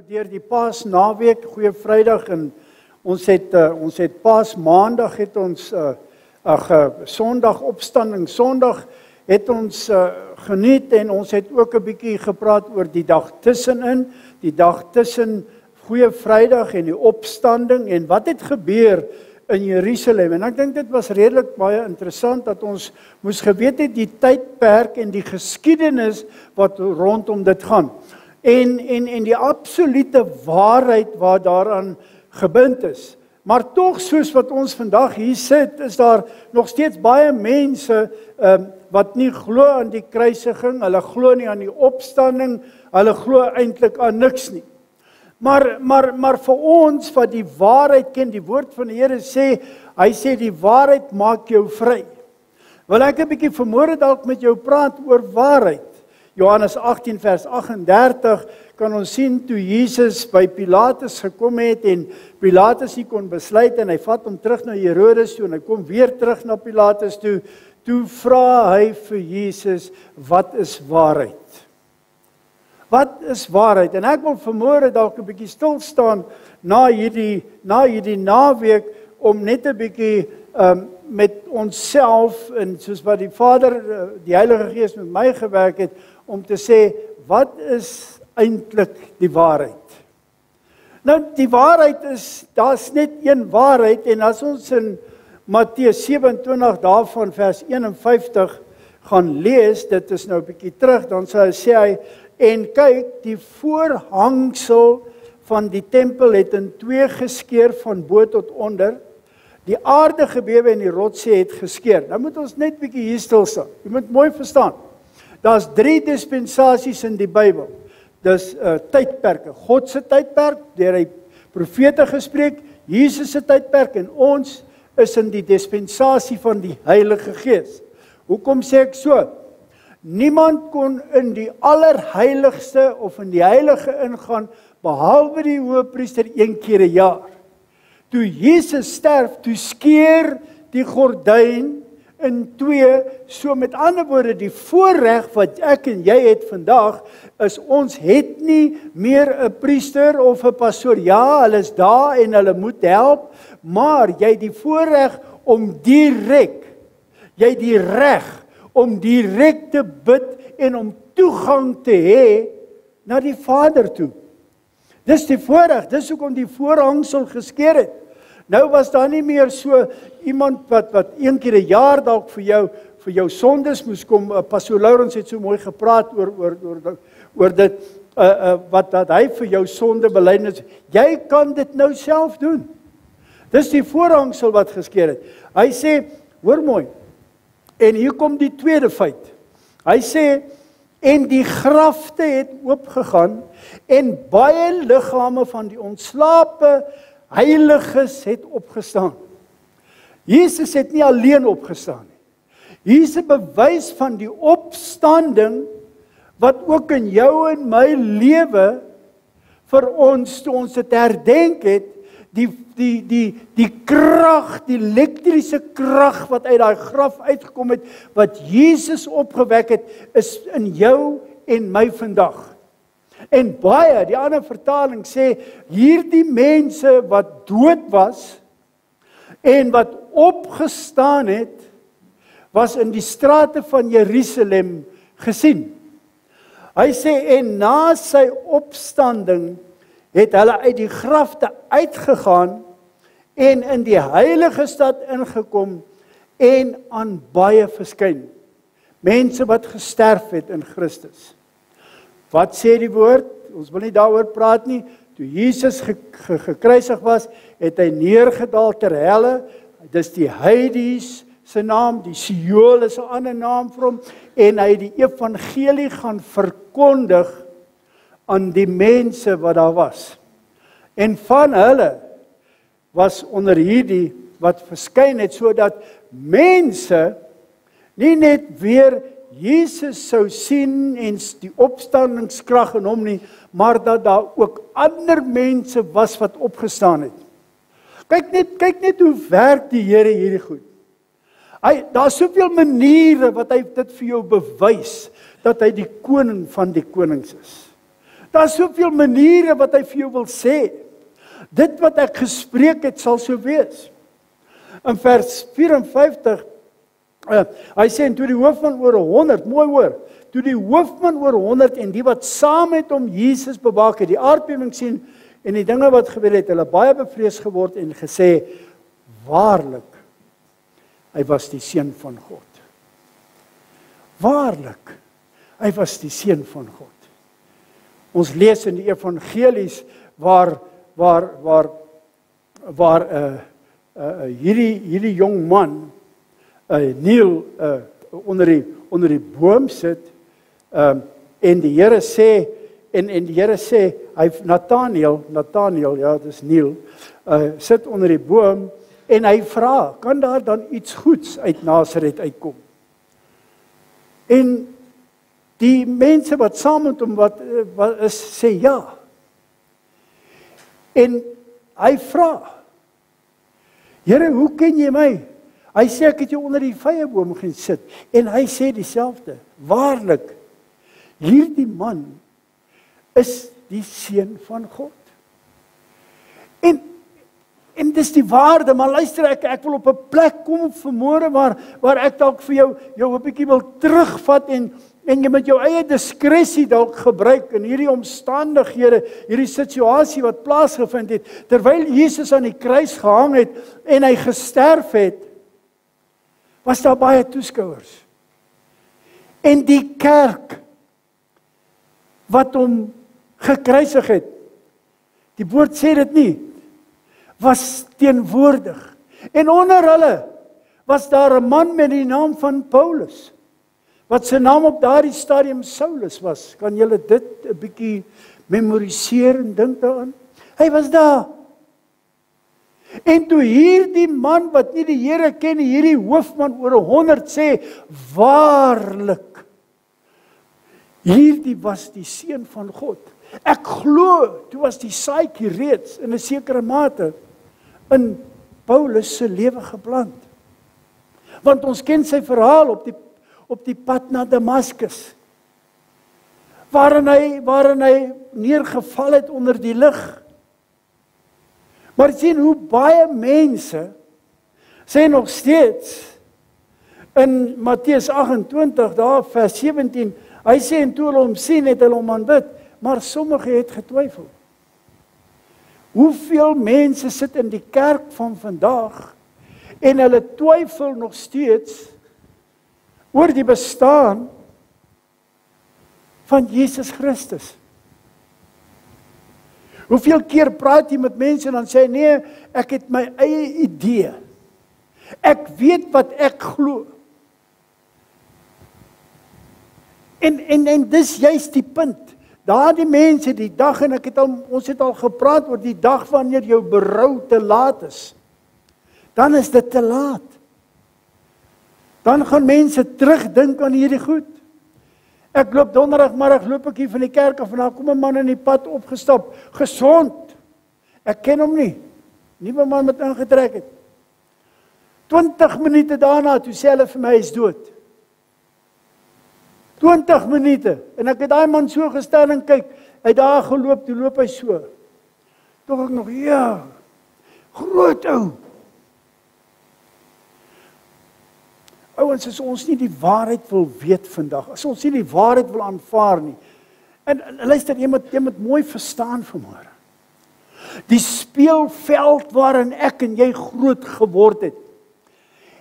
deur die Paasnaweek, Goeie Vrydag, en ons het Paasmaandag het ons Sondag opstanding Sondag het ons geniet, en ons het ook 'n bietjie gepraat oor die dag tussenin, die dag tussen Goeie Vrydag en die opstanding, en wat het gebeur in Jerusalem. En ek dink dit was redelik baie interessant dat ons moes geweet het die tydperk en die geskiedenis wat rondom dit gaan. En die absolute waarheid wat daaraan gebind is. Maar tog, soos wat ons vandag hier sit, is daar nog steeds baie mense wat nie glo aan die kruisiging, hulle glo nie aan die opstanding, hulle glo eintlik aan niks nie. Maar vir ons wat die waarheid ken, die woord van die Here sê, hy sê die waarheid maak jou vry. Wil ek 'n bietjie vanmôre dalk met jou praat oor waarheid. Johannes 18 vers 38 kan ons sien toe Jesus by Pilatus gekom het en Pilatus nie kon besluit en hy vat hom terug na Herodes toe en hy kom weer terug na Pilatus toe. Toe vra hy vir Jesus, wat is waarheid? Wat is waarheid? En ek wil vanmôre dalk 'n bietjie stil staan na hierdie naweek om net 'n bietjie met onsself en soos wat die Vader, die Heilige Gees met my gewerk het, om te sê, wat is eintlik die waarheid? Nou, die waarheid is, daar's net een waarheid, en as ons in Matteus 27 daarvan vers 51 gaan lees, dit is nou 'n bietjie terug, dan sê hy, en kyk, die voorhangsel van die tempel het in twee geskeur van bo tot onder, die aarde gebewe en die rotse het geskeur. Nou moet ons net bietjie hier stil staan. Jy moet mooi verstaan. Daar's 3 dispensasies in die Bybel. Dis tydperke. God se tydperk, deur hy profete gespreek, Jesus se tydperk, en ons is in die dispensasie van die Heilige Gees. Hoekom sê ek so? Niemand kon in die allerheiligste of in die heilige ingaan, behalwe die hoëpriester 1 keer 'n jaar. Toe Jesus sterf, toe skeur die gordyn in 2, so met ander woorde, die voorreg wat ek en jy het vandag, is ons het nie meer 'n priester of 'n pastoor. Ja, hulle is daar en hulle moet help, maar jy het die voorreg om direk, jy het die reg om direk te bid en om toegang te hê na die Vader toe. Dis die voorreg, dis hoekom die voorhangsel geskeur het. Nou was daar nie meer so iemand wat 1 keer 'n jaar dalk vir jou sondes moes kom. Pastoor Laurens het so mooi gepraat oor dit, wat hy vir jou sonde belydenis. Jy kan dit nou self doen. Dis die voorhangsel wat geskeur het. Hy sê, hoor mooi, en hier kom die tweede feit. Hy sê, en die grafte het oopgegaan, en baie liggame van die ontslape heiliges het opgestaan. Jesus het nie alleen opgestaan nie. Hier is 'n bewys van die opstanding wat ook in jou en my lewe vir ons, toe ons dit herdenk het, die krag, die elektriese krag wat uit daai graf uitgekom het, wat Jesus opgewek het, is in jou en my vandag. En baie, die ander vertaling sê, hierdie mense wat dood was en wat opgestaan het, was in die strate van Jerusalem gesien. Hy sê, en na sy opstanding het hulle uit die grafte uitgegaan en in die heilige stad ingekom en aan baie verskyn. Mense wat gesterf het in Christus. Wat sê die woord? Ons wil nie daaroor praat nie. Toe Jesus gekruisig was, het hy neergedaal ter helle. Dis die Hades se naam, die Sheol is 'n ander naam vir hom, en hy het die evangelie gaan verkondig aan die mense wat daar was. En van hulle was onder hierdie wat verskyn het, sodat mense nie net weer Jesus sou sien en die opstandingskrag in hom nie, maar dat daar ook ander mense was wat opgestaan het. Kyk net hoe werk die Here hierdie goed. Daar's soveel maniere wat hy dit vir jou bewys, dat hy die koning van die konings is. Daar is soveel maniere wat hy vir jou wil sê. Dit wat ek gespreek het, sal so wees. In vers 54, hy sê, en toe die hoofman oor 100, mooi hoor, toe die hoofman oor 100 en die wat saam met hom Jesus bewaak het, die aardbewing sien en die dinge wat gebeur het, hulle baie bevrees geword en gesê, waarlik, hy was die seun van God. Waarlik, hy was die seun van God. Ons lees in die evangelies waar hierdie jong man Neil onder die boom sit en die Here sê en die Here sê hy Nathanael, ja, dis Neil, sit onder die boom en hy vra, kan daar dan iets goeds uit Nasaret uitkom? En die mense wat saam met hom wat is, sê ja. En hy vra, Here, hoe ken jy my? Hy sê, ek het jou onder die vyeboom gaan sit. En hy sê dieselfde, waarlik, hierdie man is die seun van God. En dis die waarde, maar luister, ek wil op 'n plek kom vanmôre waar ek dalk vir jou 'n bietjie wil terugvat en jy met jou eie diskresie dalk gebruik in hierdie omstandighede, hierdie situasie wat plaasgevind het, terwyl Jesus aan die kruis gehang het en hy gesterf het, was daar baie toeskouers. En die kerk wat hom gekruisig het, die woord sê dit nie, was teenwoordig. En onder hulle was daar 'n man met die naam van Paulus, wat sy naam op daardie stadium Saulus was. Kan julle dit 'n bietjie memoriseer en dink daaraan? Hy was daar. En toe hierdie man wat nie die Here ken, hierdie hoofman oor 100 sê, waarlik, hierdie was die seun van God. Ek glo, toe was die saadjie reeds in 'n sekere mate in Paulus se lewe geplant. Want ons ken sy verhaal op die pad na Damaskus, waarin hy neergeval het onder die lig. Maar sien hoe baie mense sê nog steeds in Matteus 28 daar vers 17, hy sê en toe hulle hom sien het hulle hom aanbid, maar sommige het getwyfel. Hoeveel mense sit in die kerk van vandag en hulle twyfel nog steeds oor die bestaan van Jesus Christus? Hoeveel keer praat jy met mense en dan sê nee, ek het my eie idee. Ek weet wat ek glo. En dis juist die punt. Daardie mense die dag, en ons het al gepraat oor die dag wanneer jou berou te laat is. Dan is dit te laat. Dan gaan mense terugdink aan hierdie goed. Ek loop donderdagmiddag loop ek hier van die kerk af en daar kom 'n man in die pad opgestap, gesond. Ek ken hom nie. Nuwe man wat ingetrek het. 20 minute daarna toe sê hulle vir my hy is dood. 20 minute. En ek het daai man so gestaan en kyk, hy daar geloop, toe loop hy so. Toe ek nog, ja, groot ou. Ouens, as ons nie die waarheid wil weet vandag, as ons nie die waarheid wil aanvaar nie, en luister, jy moet mooi verstaan vanmôre. Die speelveld waarin ek en jy groot geword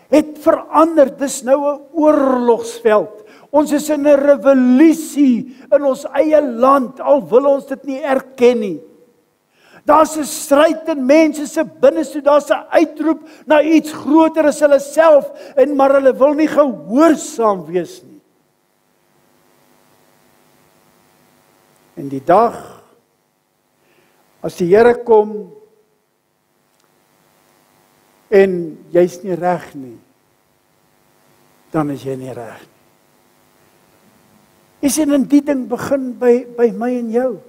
het verander, dis nou 'n oorlogsveld. Ons is in 'n revolusie in ons eie land, al wil ons dit nie erken nie. Daar's 'n stryd in mense se binneste, daar's 'n uitroep na iets groter as hulle self, maar hulle wil nie gehoorsaam wees nie. En die dag, as die Here kom, en jy's nie reg nie, dan is jy nie reg nie. Is en die ding begin by my en jou.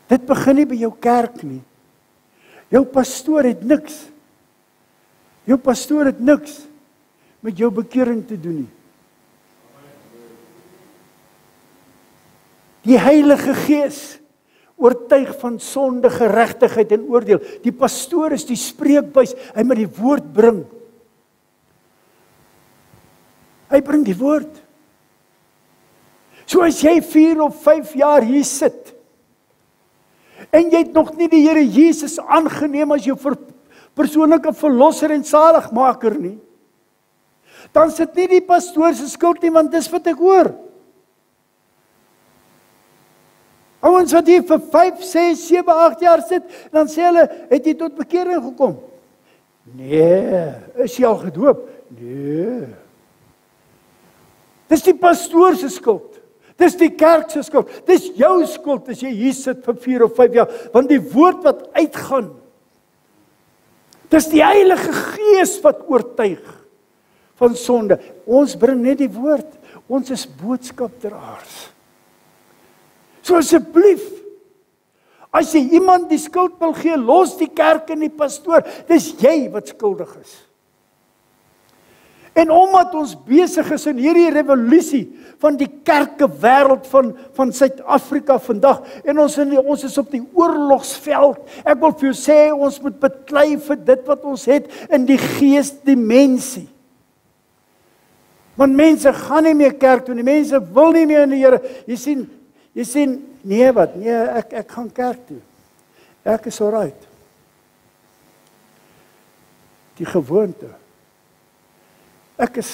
Dit begin nie by jou kerk nie. Jou pastoor het niks. Jou pastoor het niks met jou bekering te doen nie. Die Heilige Gees oortuig van sonde, geregtigheid en oordeel. Die pastoor is die spreekbuis, hy moet die woord bring. Hy bring die woord. So as jy 4 of 5 jaar hier sit, en jy het nog nie die Here Jesus aangeneem as jou persoonlike verlosser en saligmaker nie, dan sit nie die pastoor se skuld nie, want dis wat ek hoor. Ouens wat hier vir 5, 6, 7, 8 jaar sit, dan sê hulle, het jy tot bekering gekom? Nee. Is jy al gedoop? Nee. Dis die pastoor se skuld. Dis die kerk se skuld. Dis jou skuld as jy hier sit vir 4 of 5 jaar, want die woord wat uitgaan, dis die Heilige Gees wat oortuig van sonde. Ons bring net die woord. Ons is boodskapdraers. So asseblief, as jy iemand die skuld wil gee, los die kerk en die pastoor. Dis jy wat skuldig is. En omdat ons besig is in hierdie revolusie van die kerkewêreld van Suid-Afrika vandag, en ons is op die oorlogsveld. Ek wil vir jou sê, ons moet beklei vir dit wat ons het in die geesdimensie. Want mense gaan nie meer kerk toe, die mense wil nie meer in die Here. Jy sien, nee wat, nee, ek gaan kerk toe. Ek is alright. Die gewoonte. Ek is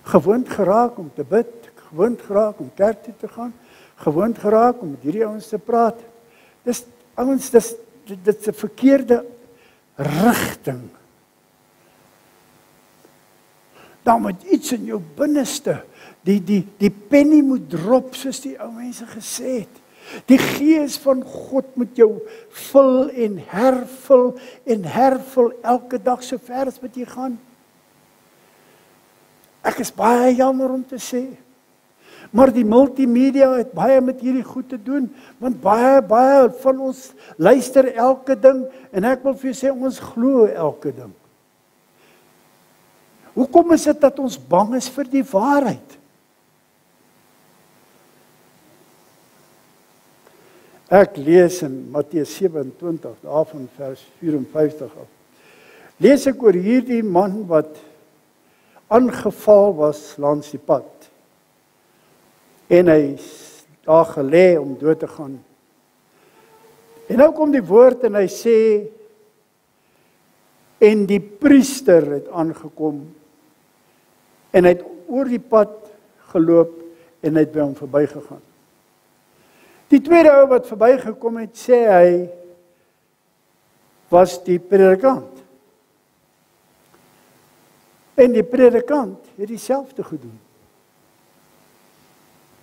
gewoond geraak om te bid, gewoond geraak om kerk toe te gaan, gewoond geraak om met hierdie ouens te praat. Dis ouens, dit 'n verkeerde rigting. Dan moet iets in jou binneste, die pennie moet drop, soos die ou mense gesê het. Die Gees van God moet jou vul en hervul elke dag so ver as wat jy gaan. Ek is baie jammer om te sê, maar die multimedia het baie met hierdie goed te doen, want baie van ons luister elke ding, en ek wil vir jou sê, ons glo elke ding. Hoekom is dit dat ons bang is vir die waarheid? Ek lees in Matteus 27, daarvan vers 54 af. Lees ek oor hierdie man wat aangeval was langs die pad. En hy is daar gelê om dood te gaan. En nou kom die woord en hy sê, en die priester het aangekom, en hy het oor die pad geloop, en hy het by hom verbygegaan. Die tweede ou wat verbygekom het, sê hy, was die predikant. En die predikant het dieselfde gedoen.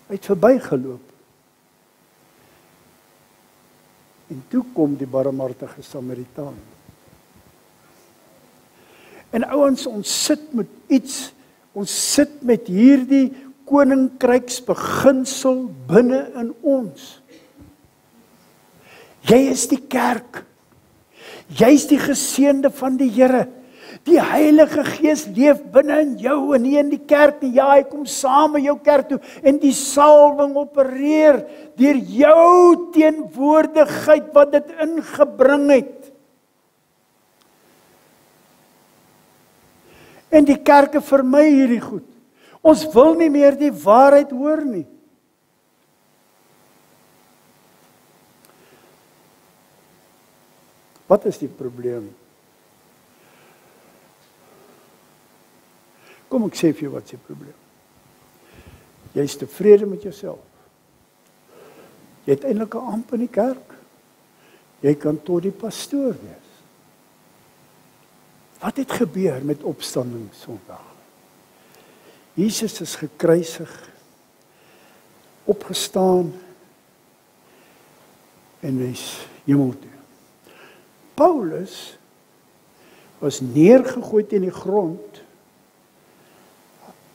Hy het verbygeloop. En toe kom die barmhartige Samaritaan. En ouens, ons sit met iets, ons sit met hierdie koninkryksbeginsel binne in ons. Jy is die kerk. Jy is die geseënde van die Here. Die Heilige Gees leef binne in jou en nie in die kerk nie. Ja, hy kom saam met jou kerk toe en die salwing opereer deur jou teenwoordigheid wat dit ingebring het. En die kerke vermy hierdie goed. Ons wil nie meer die waarheid hoor nie. Wat is die probleem? Kom ek sê vir jou wat is die probleem. Jy is tevrede met jouself. Jy het eintlik 'n amp in die kerk. Jy kan tot die pastoor wees. Wat het gebeur met opstanding Sondag? Jesus is gekruisig, opgestaan en hy is hemel toe. Paulus was neergegooi teen die grond.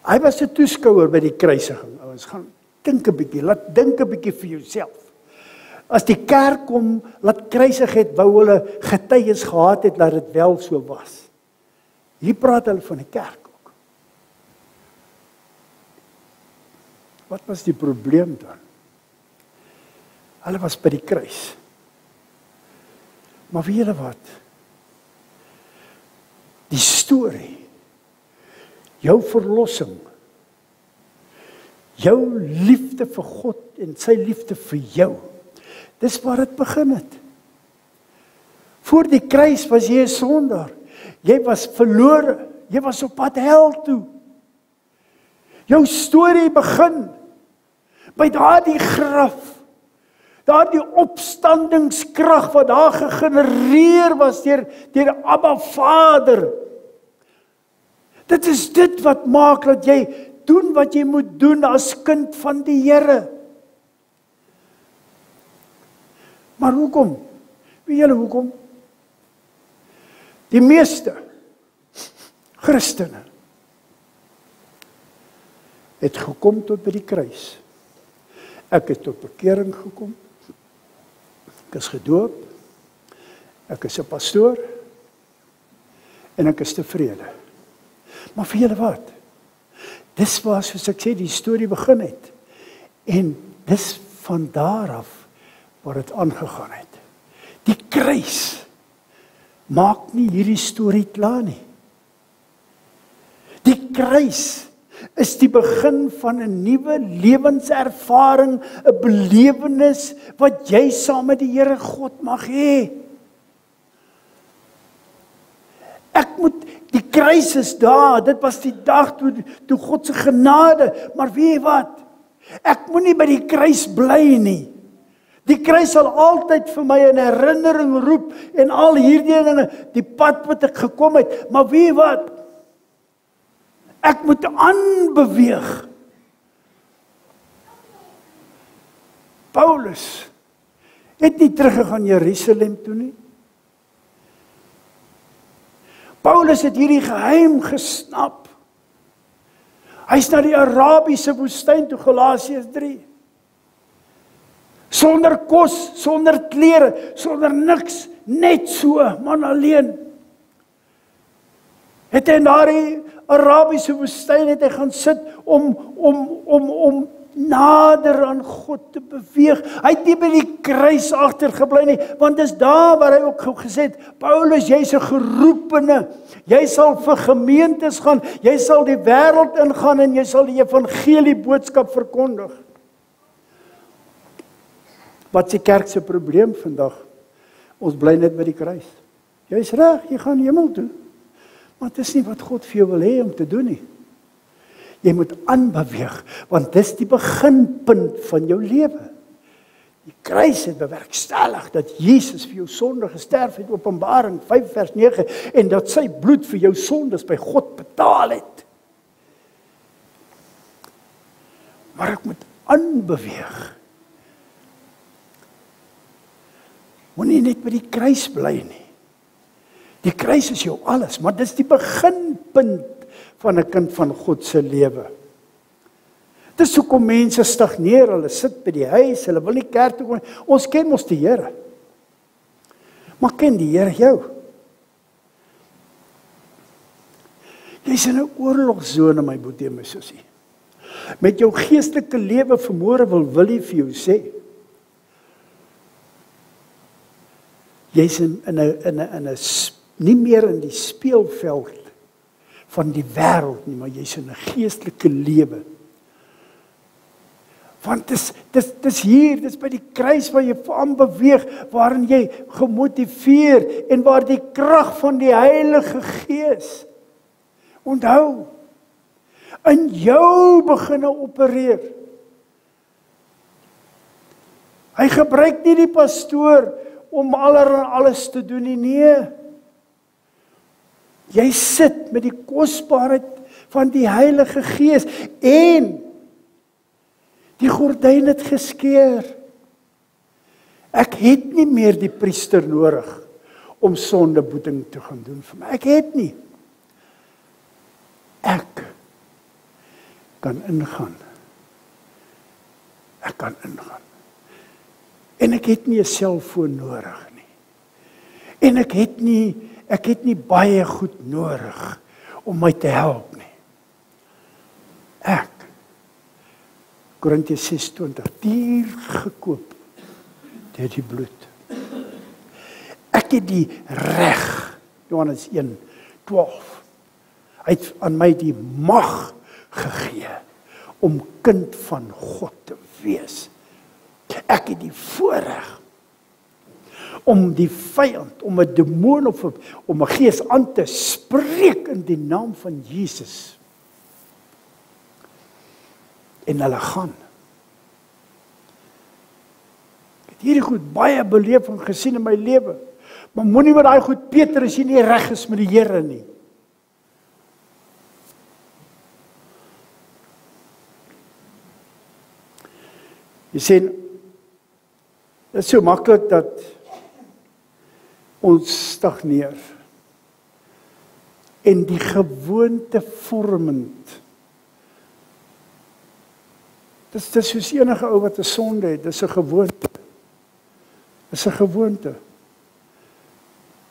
Hy was 'n toeskouer by die kruisiging. Ons gaan dink 'n bietjie, laat dink 'n bietjie vir jouself. As die kerk kom laat kruisig het, wou hulle getuies gehad het dat dit wel so was. Hier praat hulle van die kerk ook. Wat was die probleem dan? Hulle was by die kruis. Maar weet julle wat? Die storie, jou verlossing, jou liefde vir God en sy liefde vir jou, dis waar dit begin het. Voor die kruis was jy 'n sondaar. Jy was verlore. Jy was op pad hel toe. Jou storie begin by daardie graf. Daardie opstandingskrag wat daar gegenereer was deur Abba Vader. Dit is dit wat maak dat jy doen wat jy moet doen as kind van die Here. Maar hoekom? Weet julle hoekom? Die meeste Christene het gekom tot by die kruis. Ek het tot bekering gekom. Ek is gedoop. Ek is 'n pastoor. En ek is tevrede. Maar vir julle wat? Dis waar, soos ek sê, die storie begin het. En dis van daar af waar dit aangegaan het. Die kruis maak nie hierdie storie klaar nie. Die kruis is die begin van 'n nuwe lewenservaring, 'n belewenis wat jy saam met die Here God mag hê. Die kruis is daar, dit was die dag toe God se genade, maar weet jy wat? Ek moet nie by die kruis bly nie. Die kruis sal altyd vir my 'n herinnering roep en al hierdie dinge, die pad wat ek gekom het, maar weet jy wat? Ek moet aanbeweeg. Paulus het nie teruggegaan Jerusalem toe nie. Paulus het hierdie geheim gesnap. Hy's na die Arabiese woestyn toe, Galasiërs 3. Sonder kos, sonder klere, sonder niks, net so, man alleen. Het hy na die Arabiese woestyn het hy gaan sit om nader aan God te beweeg. Hy het nie by die kruis agtergebly nie, want dis daar waar hy ook gesê het, Paulus, jy's 'n geroepene. Jy sal vir gemeentes gaan, jy sal die wêreld ingaan en jy sal die evangelie boodskap verkondig. Wat is die kerk se probleem vandag? Ons bly net by die kruis. Jy's reg, jy gaan hemel toe. Maar dit is nie wat God vir jou wil hê om te doen nie. Jy moet aanbeweeg, want dis die beginpunt van jou lewe. Die kruis het bewerkstellig dat Jesus vir jou sonde gesterf het, Openbaring 5 vers 9, en dat sy bloed vir jou sondes by God betaal het. Maar ek moet aanbeweeg. Moenie net by die kruis bly nie. Die kruis is jou alles, maar dis die beginpunt van 'n kind van God se lewe. Dis hoekom mense stagneer, hulle sit by die huis, hulle wil nie kerk toe kom. Ons ken mos die Here. Maar ken die Here jou? Jy's in 'n oorlogsone, my boetie en my sussie. Met jou geestelike lewe vermoere wil hy vir jou sê. Jy's in 'n nie meer in die speelveld van die wêreld nie, maar jy's in 'n geestelike lewe. Want dis hier, dis by die kruis waar jy aanbeweeg, waarin jy gemotiveer en waar die krag van die Heilige Gees, onthou, in jou begin opereer. Hy gebruik nie die pastoor om alles te doen nie, nee. Jy sit met die kosbaarheid van die Heilige Gees en die gordyn het geskeur. Ek het nie meer die priester nodig om sondeboeting te gaan doen vir my. Ek het nie. Ek kan ingaan. Ek kan ingaan. En ek het nie 'n selfoon nodig nie. En ek het nie baie goed nodig om my te help nie. Ek, Korintiërs 6:20, duur gekoop deur die bloed. Ek het die reg, Johannes 1:12. Hy het aan my die mag gegee om kind van God te wees. Ek het die voorreg om die vyand, om 'n demoon of om 'n gees aan te spreek in die naam van Jesus. En hulle gaan. Ek het hierdie goed baie beleef en gesien in my lewe. Maar moenie met daai goed Peter as jy nie reg is met die Here nie. Jy sien, dit is so maklik dat ons stagneer en die gewoonte vormend. Dis soos enige ou wat 'n sonde het, dis 'n gewoonte. Dis 'n gewoonte.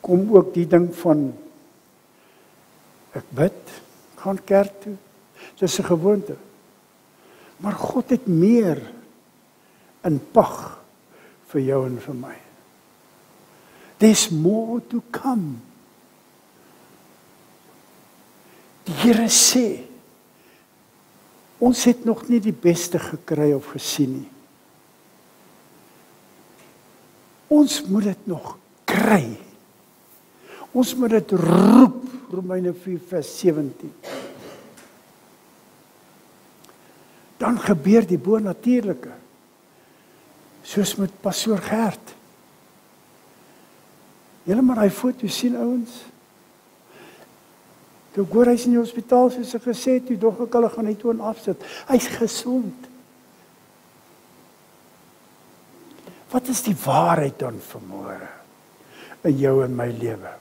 Kom ook die ding van ek bid, gaan kerk toe. Dis 'n gewoonte. Maar God het meer in pag vir jou en vir my. There's more to come. Die Here sê, ons het nog nie die beste gekry of gesien nie. Ons moet dit nog kry. Ons moet dit roep, Romeine 4:17. Dan gebeur die bonatuurlike. Soos met pastoor Gert. Julle maar daai foto sien ouens. Toe hoor hy's in die hospitaal soos ek gesê het, toe dog ek hulle gaan hy toe afsit. Hy's gesond. Wat is die waarheid dan vanmôre in jou en my lewe?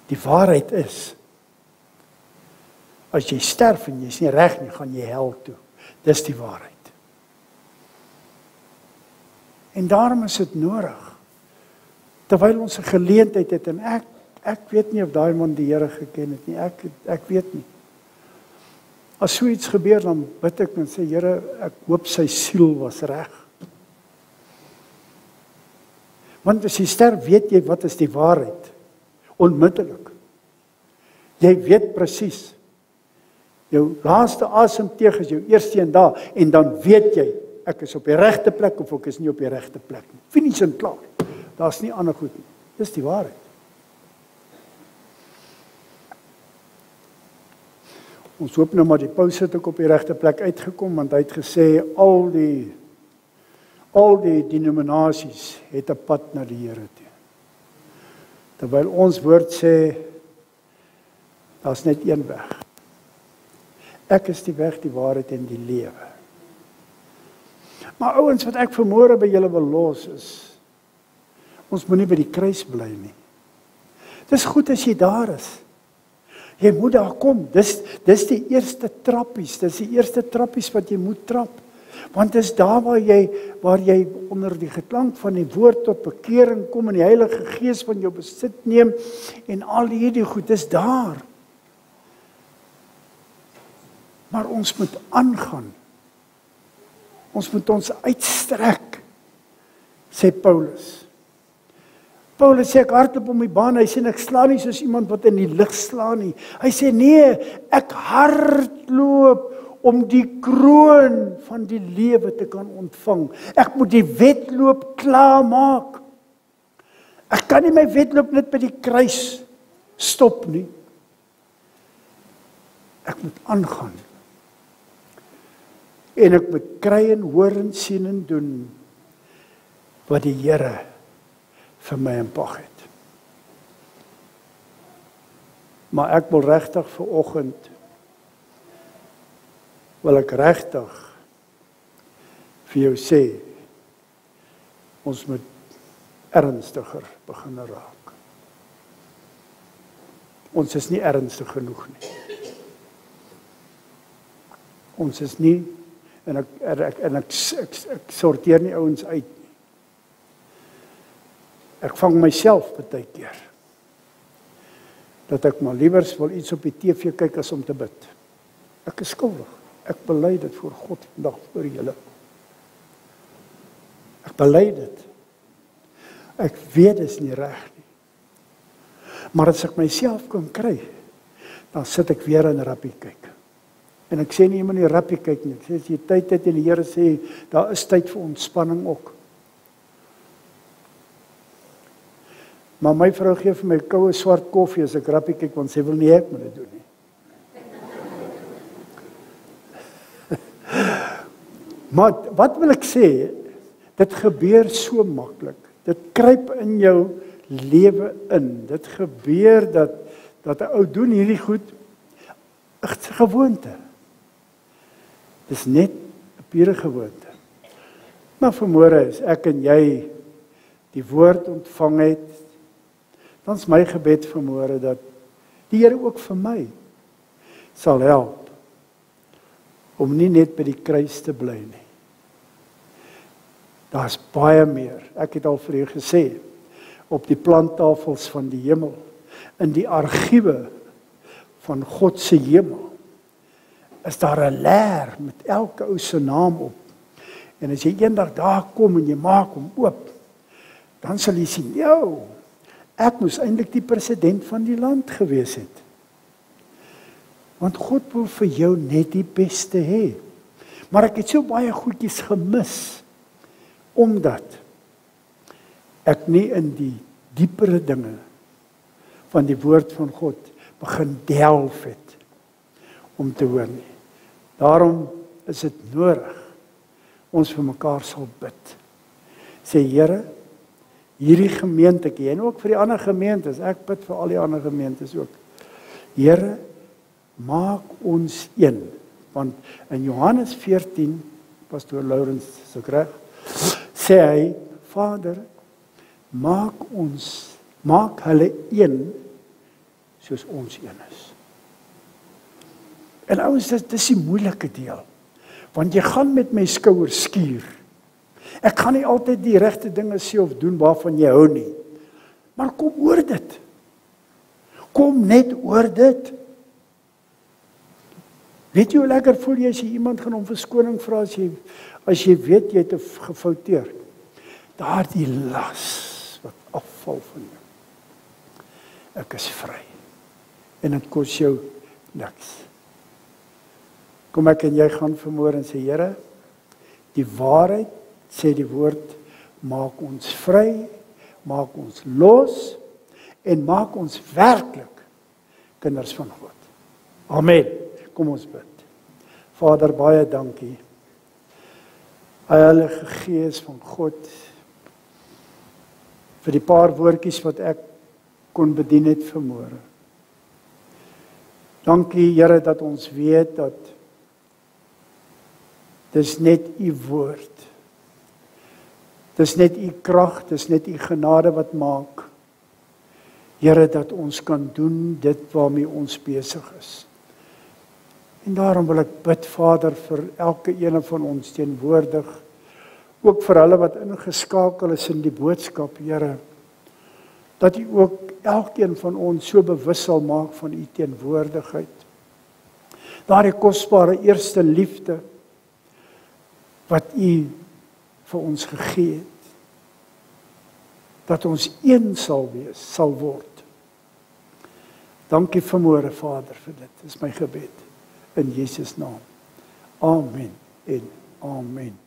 Die waarheid is, as jy sterf en jy's nie reg nie, gaan jy hel toe. Dis die waarheid. En daarom is dit nodig, terwyl ons 'n geleentheid het, en ek weet nie of daai man die Here geken het nie, ek weet nie. As so iets gebeur, dan bid ek en sê, Here, ek hoop sy siel was reg. Want as jy sterf, weet jy wat is die waarheid. Onmiddellik. Jy weet presies. Jou laaste asemteug is jou eerste een daar, en dan weet jy, ek is op die regte plek of ek is nie op die regte plek nie. Finies en klaar. Daar's nie ander goed nie. Dis die waarheid. Ons hoop nou maar die paus het ook op die regte plek uitgekom, want hy het gesê al die denominasies het 'n pad na die Here toe. Terwyl ons woord sê, daar's net een weg. Ek is die weg, die waarheid en die lewe. Maar ouens, wat ek vanmôre by julle wil los is, ons moenie by die kruis bly nie. Dis goed as jy daar is. Jy moet daar kom. Dis die eerste trappies. Dis die eerste trappies wat jy moet trap. Want dis daar waar jy onder die geklank van die woord tot bekering kom en die Heilige Gees van jou besit neem en al hierdie goed is daar. Maar ons moet aangaan. Ons moet ons uitstrek, sê Paulus. Paulus sê ek hardloop om die baan, hy sê ek slaan nie soos iemand wat in die lug slaan nie. Hy sê nee, ek hardloop om die kroon van die lewe te kan ontvang. Ek moet die wedloop klaar maak. Ek kan nie my wedloop net by die kruis stop nie. Ek moet aangaan. En ek moet kry en hoor en sien en doen wat die Here vir my in pag het. Maar ek wil regtig vir oggend wil ek regtig vir jou sê, ons moet ernstiger begin raak. Ons is nie ernstig genoeg nie. Ons is nie, en ek sorteer nie ouens uit nie. Ek vang myself baie keer, dat ek maar liewers wil iets op die TV kyk as om te bid. Ek is skuldig. Ek bely dit voor God vandag vir julle. Ek bely dit. Ek weet dit is nie reg nie. Maar as ek myself kan kry, dan sit ek weer in rugby kyk. En ek sê nie iemand nie rugby kyk nie. Ek sê as jy tyd het en die Here sê, daar is tyd vir ontspanning ook. Maar my vrou gee vir my koue swart koffie as ek rugby kyk, want sy wil nie ek moet dit doen nie. Maar wat wil ek sê? Dit gebeur so maklik. Dit kruip in jou lewe in. Dit gebeur dat 'n ou doen hierdie goed, 'n gewoonte. Dis net 'n pure gewoonte. Maar vanmôre is ek en jy die woord ontvang het, dan is my gebed vanmôre dat die Here ook vir my sal help om nie net by die kruis te bly nie. Daar's baie meer. Ek het al vir u gesê, op die planttafels van die hemel, in die argiewe van God se hemel, is daar 'n leer met elke ou se naam op. En as jy eendag daar kom en jy maak hom oop, dan sal jy sien, "Jo, ek moes eintlik die president van die land gewees het." Want God wil vir jou net die beste hê. Maar ek het so baie goedjies gemis, omdat ek nie in die diepere dinge van die woord van God begin delf het om te hoor nie. Daarom is dit nodig ons vir mekaar sal bid. Sê Here, hierdie gemeente en ook vir die ander gemeentes, ek bid vir al die ander gemeentes ook. Here, maak ons een, want in Johannes 14, Pastoor Lourens is ook reg, sê hy, Vader, maak hulle een soos ons een is. En ouens, dit is die moeilike deel, want jy gaan met my skouers skuur. Ek gaan nie altyd die regte dinge sê of doen waarvan jy hou nie, maar kom oor dit. Kom net oor dit. Weet jy hoe lekker voel jy as jy iemand gaan om verskoning vra as jy weet jy het gefouteer? Daardie las wat afval van jou. Ek is vry. En dit kos jou niks. Kom ek en jy gaan vanmôre en sê, Here, die waarheid, sê die woord, maak ons vry, maak ons los en maak ons werklik kinders van God. Amen. Kom ons bid. Vader, baie dankie. Heilige Gees van God, vir die paar woordjies wat ek kon bedien het vanmôre. Dankie, Here, dat ons weet dat dis net u woord. Dis net u krag, dis net u genade wat maak. Here, dat ons kan doen dit waarmee ons besig is. En daarom wil ek bid, Vader, vir elke ene van ons teenwoordig, ook vir hulle wat ingeskakel is in die boodskap, Here, dat u ook elkeen van ons so bewus sal maak van u teenwoordigheid. Daardie kosbare eerste liefde wat u vir ons gegee het, dat ons een sal wees, sal word. Dankie vanmôre, Vader, vir dit. Dis my gebed in Jesus naam. Amen en amen.